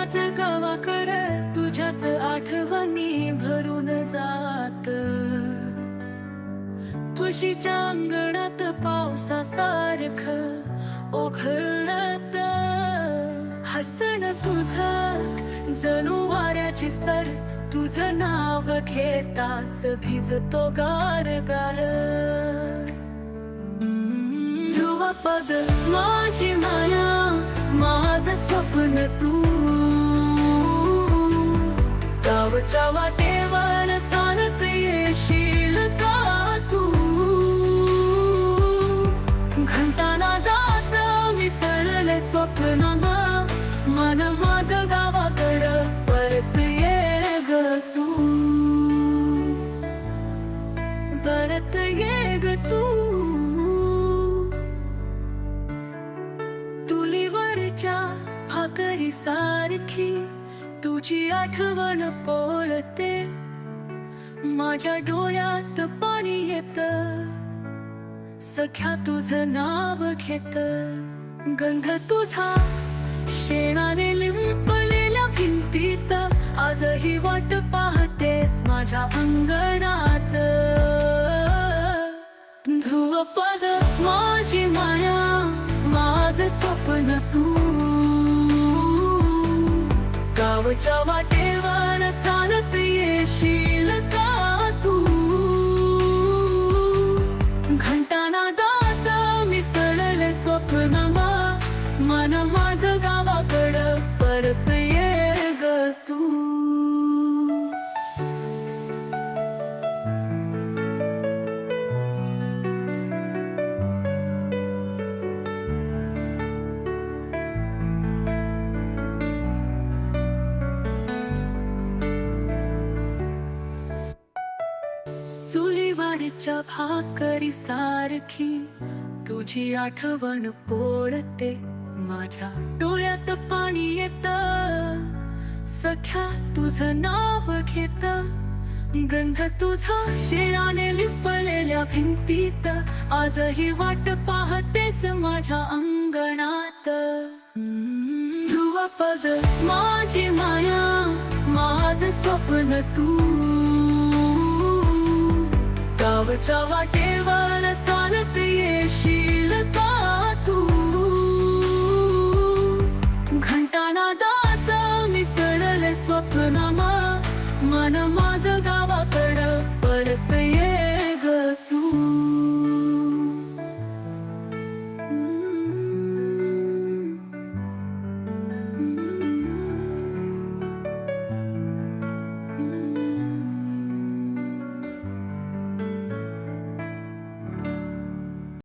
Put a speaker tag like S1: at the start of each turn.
S1: माझ्या गावाकडे तुझ्याच आठवणी भरून जात. तुळशीच्या अंगणात पावसासारखं ओघळत. हसण तुझं जणू वाऱ्याची सर, तुझं नाव घेताच भिजतो गारगार. ध्रुवपद माझी माया, माझं स्वप्न तू. गावच्या वाटेवर चालत येशील का तू. घंटाना दात विसरले स्वप्न, मन माझं गावाकडं परत ये ग तू. परत ये ग तू. तुलीवरच्या भाकरी सारखी तुझी आठवण पोळते. माझ्या डोळ्यात पाणी येत, सख्या तुझं नाव घेत. गंध तुझा शेणाने लिंपलेल्या भिंतीत, आजही वाट पाहतेस माझ्या अंगणात. ध्रुवपद माझी माया, माझं स्वप्न तू. गावच्या वाटेवर चालत येशील का तू. घंटाना दात मिसळले स्वप्न, मन माझं गावाकडं परत ये ग तू. चुलीवाडीच्या भाकरी सारखी तुझी आठवण पोळते. माझ्या डोळ्यात पाणी येत, सख्या तुझं नाव घेत. गंध तुझा शेणाने लिपलेल्या भिंतीत, आजही वाट पाहतेस माझ्या अंगणात. ध्रुवपद माझी माया, माझं स्वप्न तू. गावच्या वाटेवर